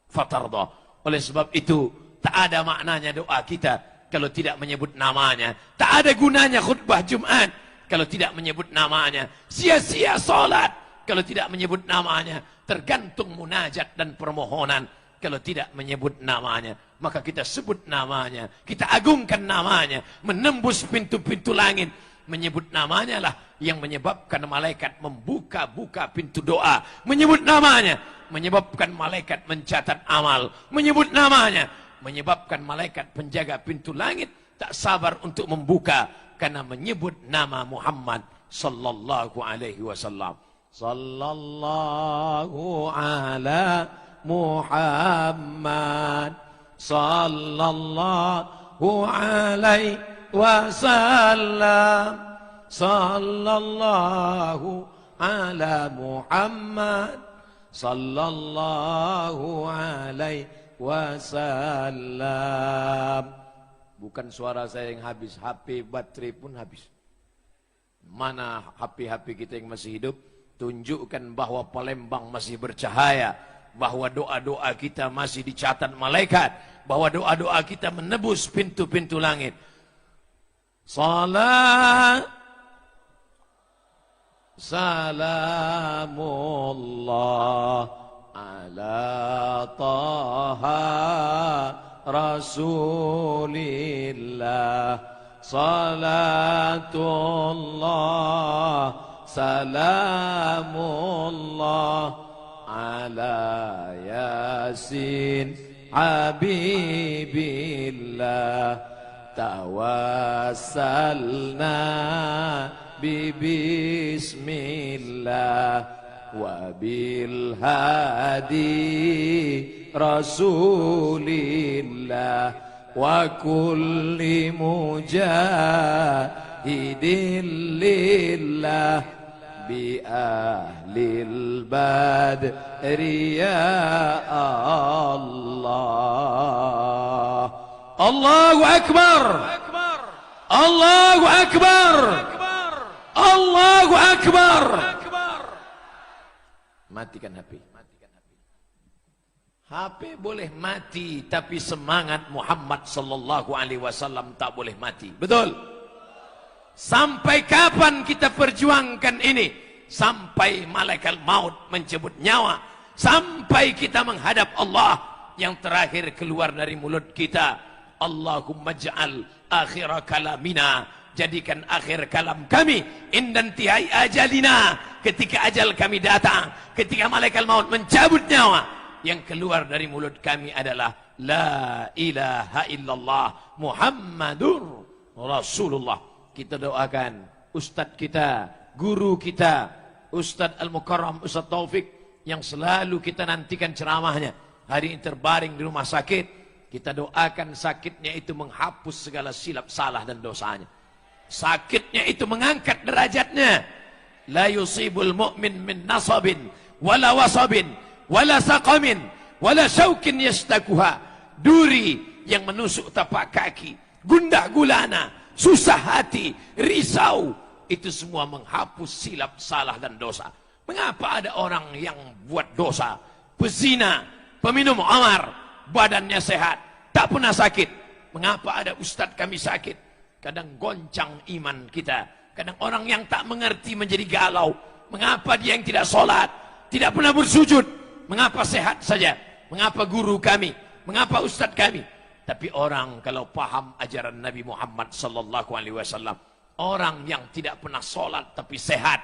fatarda. Oleh sebab itu tak ada maknanya doa kita kalau tidak menyebut namanya. Tak ada gunanya khutbah Jumat kalau tidak menyebut namanya. Sia-sia salat kalau tidak menyebut namanya. Tergantung munajat dan permohonan kalau tidak menyebut namanya. Maka kita sebut namanya, kita agungkan namanya, menembus pintu-pintu langit. Menyebut namanya lah yang menyebabkan malaikat membuka-buka pintu doa. Menyebut namanya menyebabkan malaikat mencatat amal. Menyebut namanya menyebabkan malaikat penjaga pintu langit tak sabar untuk membuka karena menyebut nama Muhammad sallallahu alaihi wasallam. Sallallahu ala Muhammad sallallahu alaihi wasallam. Sallallahu ala Muhammad sallallahu alaihi wasallam. Bukan suara saya yang habis, HP baterai pun habis. Mana HP-HP kita yang masih hidup? Tunjukkan bahwa Palembang masih bercahaya, bahwa doa-doa kita masih dicatat malaikat, bahwa doa-doa kita menebus pintu-pintu langit. Salamullah ala taha rasulillah. Salatullah salamullah ala yasin habibillah. Tawassalna bismillah wa bil hadi rasulillah wa kulli mujahidin lillah bi ahlil badri ya Allah. Allahu Akbar. Allahu Akbar. Allahu Akbar. Matikan HP. HP boleh mati, tapi semangat Muhammad sallallahu alaihi wasallam tak boleh mati. Betul? Sampai kapan kita perjuangkan ini? Sampai malaikat maut mencabut nyawa. Sampai kita menghadap Allah. Yang terakhir keluar dari mulut kita, Allahumma ja'al akhir kalamina, jadikan akhir kalam kami indantihai ajalina, ketika ajal kami datang, ketika malaikat maut mencabut nyawa, yang keluar dari mulut kami adalah la ilaha illallah Muhammadur Rasulullah. Kita doakan ustadz kita, guru kita, Ustadz Al-Mukarram, Ustadz Taufik, yang selalu kita nantikan ceramahnya. Hari ini terbaring di rumah sakit. Kita doakan sakitnya itu menghapus segala silap salah dan dosanya. Sakitnya itu mengangkat derajatnya. La yusibul mu'min min nasabin wala wasabin wala saqamin wala syaukin yastakuha. Duri yang menusuk tapak kaki, gundah gulana, susah hati, risau, itu semua menghapus silap salah dan dosa. Mengapa ada orang yang buat dosa, pezina, peminum khamar, badannya sehat, tak pernah sakit? Mengapa ada ustadz kami sakit? Kadang goncang iman kita. Kadang orang yang tak mengerti menjadi galau. Mengapa dia yang tidak sholat, tidak pernah bersujud? Mengapa sehat saja? Mengapa guru kami? Mengapa ustadz kami? Tapi orang kalau paham ajaran Nabi Muhammad sallallahu alaihi wasallam, orang yang tidak pernah sholat tapi sehat,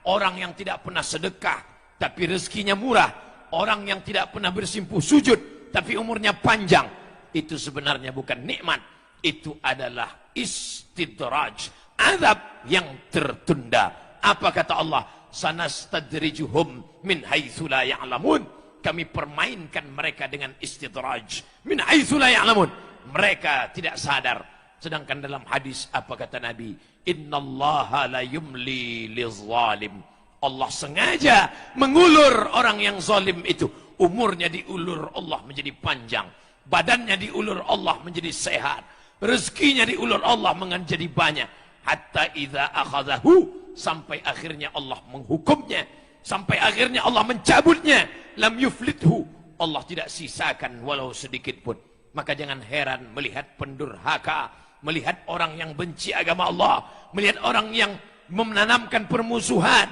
orang yang tidak pernah sedekah tapi rezekinya murah, orang yang tidak pernah bersimpuh sujud tapi umurnya panjang, itu sebenarnya bukan nikmat, itu adalah istidraj, azab yang tertunda. Apa kata Allah? Sanastadrijuhum min haitsu la ya'lamun. Kami permainkan mereka dengan istidraj min haitsu la ya'lamun. Mereka tidak sadar. Sedangkan dalam hadis apa kata Nabi? Innallaha la yumli lizalim. Allah sengaja mengulur orang yang zalim itu. Umurnya diulur Allah menjadi panjang, badannya diulur Allah menjadi sehat, rezekinya diulur Allah menjadi banyak. Hatta idza akhadhahu, sampai akhirnya Allah menghukumnya, sampai akhirnya Allah mencabutnya. Lam yuflithu, Allah tidak sisakan walau sedikit pun. Maka jangan heran melihat pendurhaka, melihat orang yang benci agama Allah, melihat orang yang menanamkan permusuhan.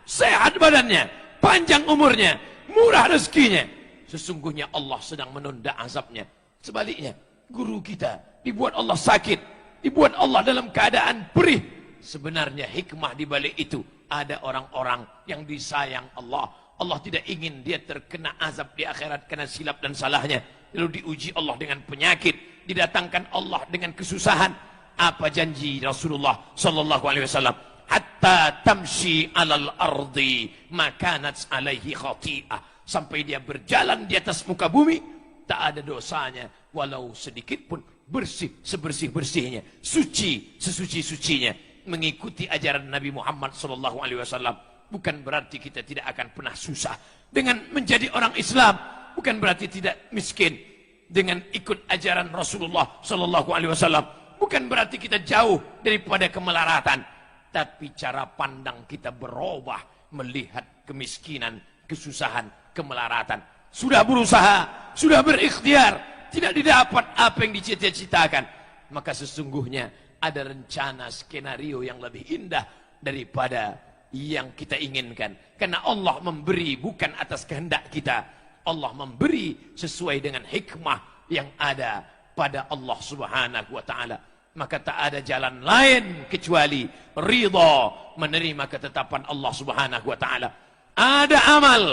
Sehat badannya, panjang umurnya, murah rezekinya. Sesungguhnya Allah sedang menunda azabnya. Sebaliknya, guru kita dibuat Allah sakit, dibuat Allah dalam keadaan perih. Sebenarnya hikmah di balik itu, ada orang-orang yang disayang Allah. Allah tidak ingin dia terkena azab di akhirat karena silap dan salahnya. Lalu diuji Allah dengan penyakit, didatangkan Allah dengan kesusahan. Apa janji Rasulullah sallallahu alaihi wasallam? Hatta tamshi alal ardi makanat alaihi khati'ah. Sampai dia berjalan di atas muka bumi, tak ada dosanya walau sedikit pun, bersih sebersih-bersihnya, suci sesuci-sucinya. Mengikuti ajaran Nabi Muhammad sallallahu alaihi wasallam bukan berarti kita tidak akan pernah susah. Dengan menjadi orang Islam bukan berarti tidak miskin. Dengan ikut ajaran Rasulullah sallallahu alaihi wasallam bukan berarti kita jauh daripada kemelaratan. Tapi cara pandang kita berubah melihat kemiskinan, kesusahan, kemelaratan. Sudah berusaha, sudah berikhtiar, tidak didapat apa yang dicita-citakan, maka sesungguhnya ada rencana skenario yang lebih indah daripada yang kita inginkan. Karena Allah memberi bukan atas kehendak kita. Allah memberi sesuai dengan hikmah yang ada pada Allah subhanahu wa ta'ala. Maka tak ada jalan lain kecuali ridha, menerima ketetapan Allah subhanahu wa ta'ala. Ada amal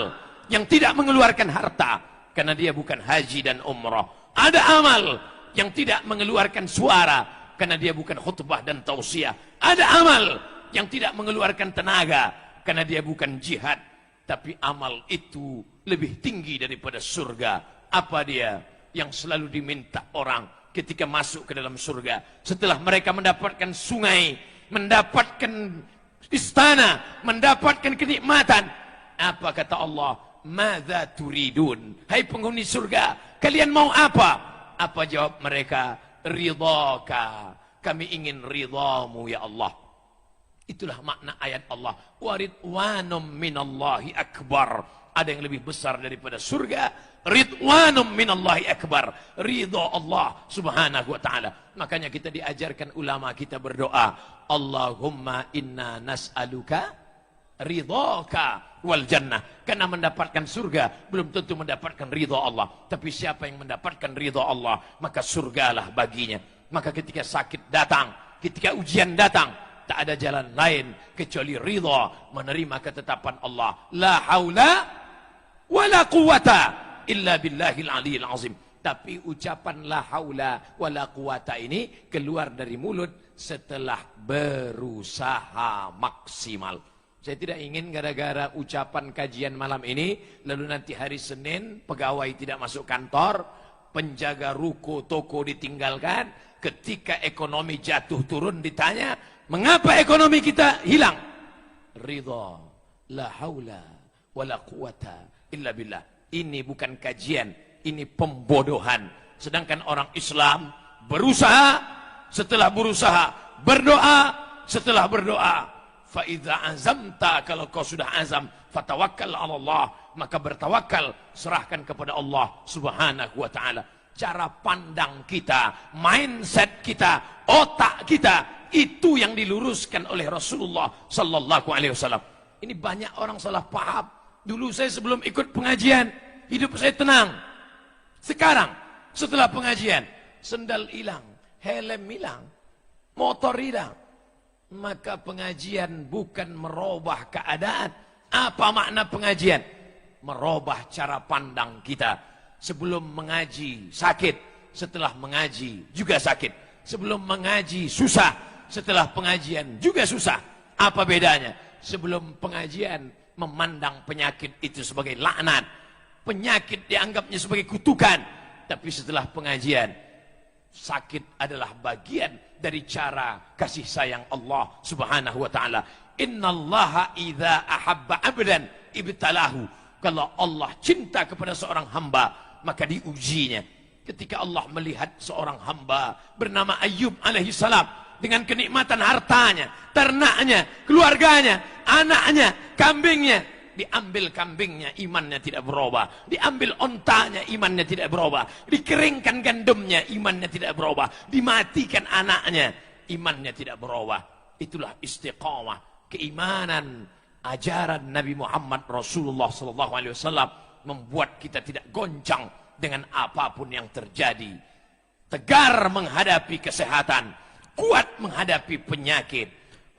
yang tidak mengeluarkan harta karena dia bukan haji dan umrah. Ada amal yang tidak mengeluarkan suara karena dia bukan khutbah dan tausiah. Ada amal yang tidak mengeluarkan tenaga karena dia bukan jihad. Tapi amal itu lebih tinggi daripada surga. Apa dia? Yang selalu diminta orang ketika masuk ke dalam surga. Setelah mereka mendapatkan sungai, mendapatkan istana, mendapatkan kenikmatan. Apa kata Allah? Madza turidun? Hai penghuni surga, kalian mau apa? Apa jawab mereka? Ridhaka. Kami ingin ridhamu ya Allah. Itulah makna ayat Allah. Waridwanum minallahi akbar. Ada yang lebih besar daripada surga. Ridwanum minallahi akbar. Ridha Allah subhanahu wa ta'ala. Makanya kita diajarkan ulama kita berdoa. Allahumma inna nas'aluka ridhaka wal jannah. Karena mendapatkan surga belum tentu mendapatkan ridha Allah. Tapi siapa yang mendapatkan ridha Allah, maka surgalah baginya. Maka ketika sakit datang, ketika ujian datang, tak ada jalan lain kecuali ridha, menerima ketetapan Allah. La haula wala quwata illa billahil aliyil azim. Tapi ucapan la haula wala quwata ini keluar dari mulut setelah berusaha maksimal. Saya tidak ingin gara-gara ucapan kajian malam ini lalu nanti hari Senin pegawai tidak masuk kantor, penjaga ruko, toko ditinggalkan, ketika ekonomi jatuh turun ditanya, mengapa ekonomi kita hilang? Ridha, la haula wala quwata illa billah. Ini bukan kajian, ini pembodohan. Sedangkan orang Islam berusaha, setelah berusaha berdoa, setelah berdoa fa idza azamta, kalau kau sudah azam, fatawakkal 'ala Allah, maka bertawakal, serahkan kepada Allah Subhanahu wa taala. Cara pandang kita, mindset kita, otak kita, itu yang diluruskan oleh Rasulullah sallallahu alaihi wasallam. Ini banyak orang salah paham. Dulu saya sebelum ikut pengajian, hidup saya tenang. Sekarang setelah pengajian, sendal hilang, helm hilang, motor hilang. Maka pengajian bukan merubah keadaan. Apa makna pengajian? Merubah cara pandang kita. Sebelum mengaji sakit, setelah mengaji juga sakit. Sebelum mengaji susah, setelah pengajian juga susah. Apa bedanya? Sebelum pengajian memandang penyakit itu sebagai laknat, penyakit dianggapnya sebagai kutukan. Tapi setelah pengajian, sakit adalah bagian dari cara kasih sayang Allah Subhanahu wa taala. Innallaha idza ahabba 'abdan ibtalahu. Kalau Allah cinta kepada seorang hamba, maka diujinya. Ketika Allah melihat seorang hamba bernama Ayub alaihi salam dengan kenikmatan hartanya, ternaknya, keluarganya, anaknya, kambingnya, diambil kambingnya, imannya tidak berubah. Diambil ontanya, imannya tidak berubah. Dikeringkan gandumnya, imannya tidak berubah. Dimatikan anaknya, imannya tidak berubah. Itulah istiqamah, keimanan, ajaran Nabi Muhammad Rasulullah SAW membuat kita tidak goncang dengan apapun yang terjadi. Tegar menghadapi kesehatan, kuat menghadapi penyakit,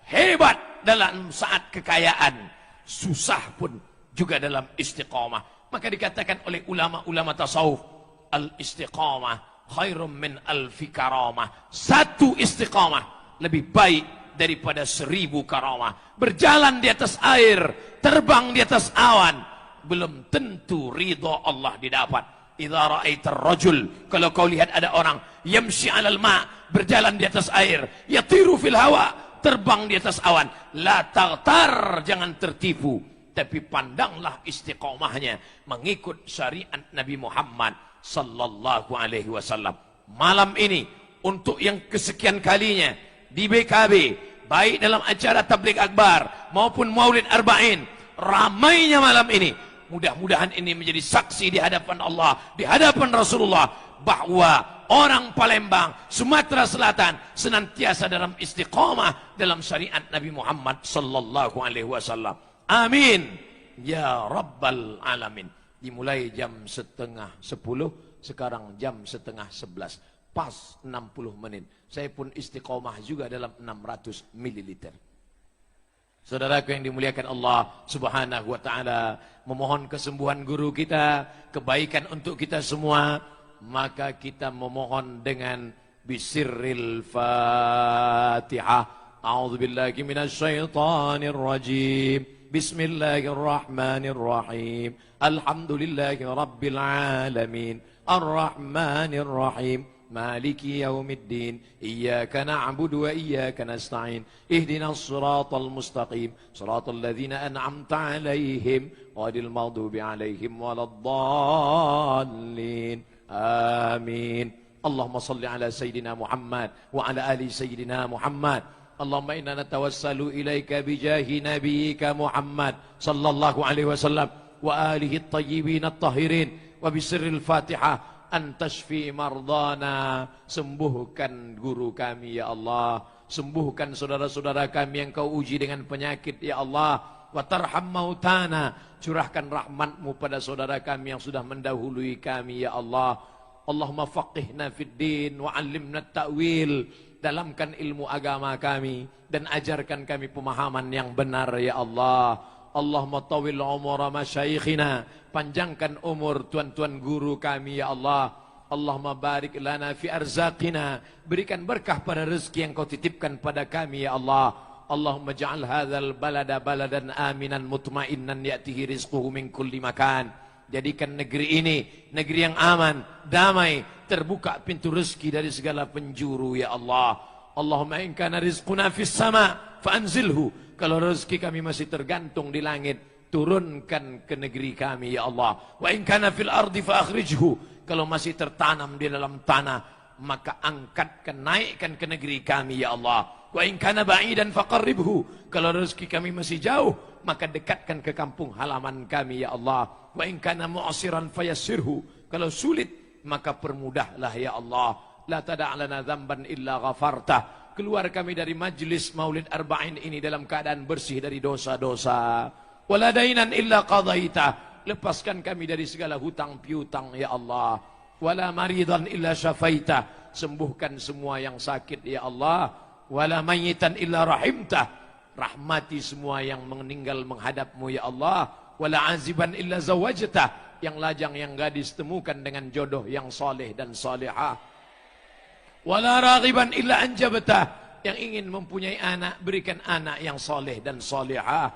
hebat dalam saat kekayaan, susah pun juga dalam istiqamah. Maka dikatakan oleh ulama-ulama tasawuf, al-istiqamah khairum min alfi karamah. Satu istiqamah lebih baik daripada 1000 karamah. Berjalan di atas air, terbang di atas awan, belum tentu ridha Allah didapat. Idza ra'aitar rajul, kalau kau lihat ada orang yamshi 'alal ma', berjalan di atas air, yatiru fil hawa, terbang di atas awan, la taghtar, jangan tertipu, tapi pandanglah istiqomahnya mengikut syariat Nabi Muhammad sallallahu alaihi wasallam. Malam ini untuk yang kesekian kalinya di BKB, baik dalam acara tabligh akbar maupun maulid arba'in, ramainya malam ini, mudah-mudahan ini menjadi saksi di hadapan Allah, di hadapan Rasulullah, bahwa orang Palembang, Sumatera Selatan senantiasa dalam istiqamah dalam syariat Nabi Muhammad sallallahu alaihi wasallam. Amin ya rabbal alamin. Dimulai jam 9:30, sekarang jam 10:30, pas 60 menit. Saya pun istiqamah juga dalam 600 ml. Saudaraku yang dimuliakan Allah Subhanahu wa taala, memohon kesembuhan guru kita, kebaikan untuk kita semua, maka kita memohon dengan bisirril Fatihah. A'udzubillahi minasyaitonir rajim. Bismillahirrahmanirrahim. Alhamdulillahi rabbil alamin. Arrahmanir rahim. مالك يوم الدين إياك نعبد وإياك نستعين اهدنا الصراط المستقيم صراط الذين أنعمت عليهم غير المغضوب عليهم ولا الضالين آمين اللهم صل على سيدنا محمد وعلى آل سيدنا محمد اللهم إنا نتوسل إليك بجاه نبيك محمد صلى الله عليه وسلم وآله الطيبين الطاهرين وبسر الفاتحة antashfi mardana, sembuhkan guru kami ya Allah, sembuhkan saudara-saudara kami yang kau uji dengan penyakit ya Allah, wa tarham mautana, curahkan rahmatmu pada saudara kami yang sudah mendahului kami ya Allah. Allahumma faqihna fid din wa 'allimna at-ta'wil, dalamkan ilmu agama kami dan ajarkan kami pemahaman yang benar ya Allah. Allahumma tawil umura masyayikhina, panjangkan umur tuan-tuan guru kami ya Allah. Allahumma barik lana fi arzaqina, berikan berkah pada rezeki yang kau titipkan pada kami ya Allah. Allahumma ja'al hadzal balada baladan aminan mutmainnan ya'tihi rizquhu min kulli makan Jadikan negeri ini negeri yang aman, damai, terbuka pintu rezeki dari segala penjuru ya Allah. Allahumma in kana rizquna fis sama fa'anzilhu. Kalau rezeki kami masih tergantung di langit, turunkan ke negeri kami ya Allah. Wa in kana fil ardi fa akhrijhu. Kalau masih tertanam di dalam tanah, maka angkatkan, naikkan ke negeri kami ya Allah. Wa in kana ba'idan faqarribhu. Kalau rezeki kami masih jauh, maka dekatkan ke kampung halaman kami ya Allah. Wa in kana mu'siran fayassirhu. Kalau sulit, maka permudahlah ya Allah. La tada' lana dzamban illa ghafartah. Keluar kami dari majlis Maulid Arba'in ini dalam keadaan bersih dari dosa-dosa. Wala dainan illa qadaita. Lepaskan kami dari segala hutang piutang ya Allah. Wala maridan illa syafaita. Sembuhkan semua yang sakit ya Allah. Wala mayyitan illa rahimta. Rahmati semua yang meninggal menghadapmu ya Allah. Wala aziban illa zawajta. Yang lajang yang gadis temukan dengan jodoh yang soleh dan salihah. Wala raghiban illa anjabta. Yang ingin mempunyai anak, berikan anak yang soleh dan salihah.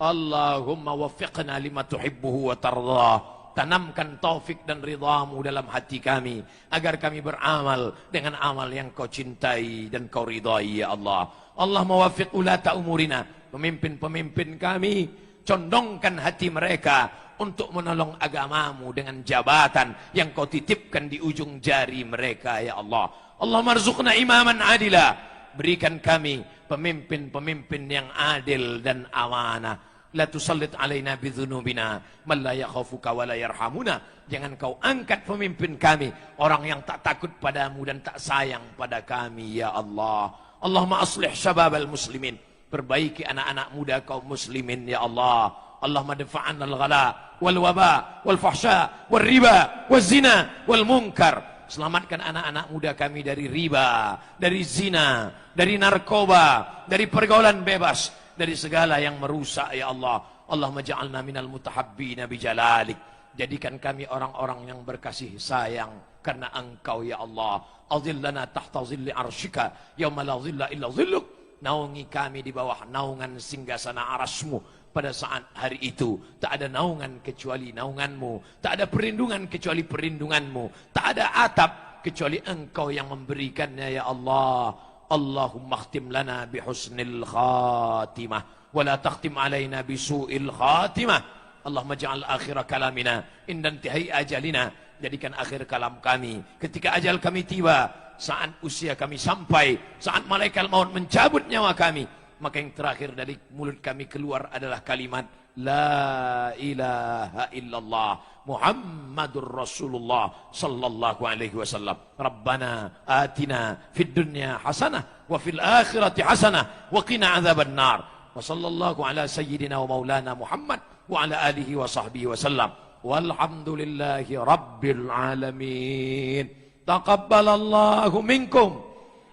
Allahumma waffiqna lima tuhibbuhu wa tardah. Tanamkan taufik dan ridhamu dalam hati kami, agar kami beramal dengan amal yang kau cintai dan kau ridhai ya Allah. Allah mewaffiq ulata umurina. Pemimpin-pemimpin kami, condongkan hati mereka untuk menolong agamamu dengan jabatan yang kau titipkan di ujung jari mereka ya Allah. Allah marzuqna imaman adila. Berikan kami pemimpin-pemimpin yang adil dan amanah. La tusallit alaina bidzunubina man la yakhafuka wa la yarhamuna. Jangan kau angkat pemimpin kami orang yang tak takut padamu dan tak sayang pada kami ya Allah. Allahumma aslih syababal muslimin. Perbaiki anak-anak muda kaum muslimin ya Allah. Allahumma dafa'anna al-ghala wal waba wal fahsya wal riba wal zina wal munkar. Selamatkan anak-anak muda kami dari riba, dari zina, dari narkoba, dari pergaulan bebas, dari segala yang merusak ya Allah. Allahumma ja'alna minal mutahabbina bijalalik. Jadikan kami orang-orang yang berkasih sayang karena Engkau ya Allah. Azillana tahta zilli arsyika yauma la zilla illa zilluk. Naungi kami di bawah naungan singgasana arasmu. Pada saat hari itu tak ada naungan kecuali naunganmu, tak ada perlindungan kecuali perlindunganmu, tak ada atap kecuali Engkau yang memberikannya ya Allah. Allahumma khtim lana bihusnil khatimah wa la takhtim alaina bisu'il khatimah. Allahumma ja'al akhir kalamina inda intihai ajalina. Jadikan akhir kalam kami ketika ajal kami tiba, saat usia kami sampai, saat malaikat maut mencabut nyawa kami, maka yang terakhir dari mulut kami keluar adalah kalimat La ilaha illallah Muhammadur Rasulullah sallallahu alaihi wasallam. Rabbana atina fid dunya hasanah wa fil akhirati hasanah wa qina adzaban nar. Wa sallallahu ala sayyidina wa maulana Muhammad wa ala alihi wa sahbihi wasallam. Walhamdulillahi rabbil alamin. Taqabbalallahu minkum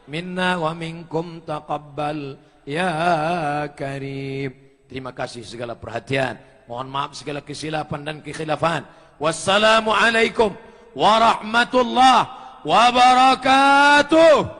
minna wa minkum taqabbal ya karim. Terima kasih segala perhatian. Mohon maaf segala kesilapan dan kekhilafan. Wassalamualaikum warahmatullahi wabarakatuh.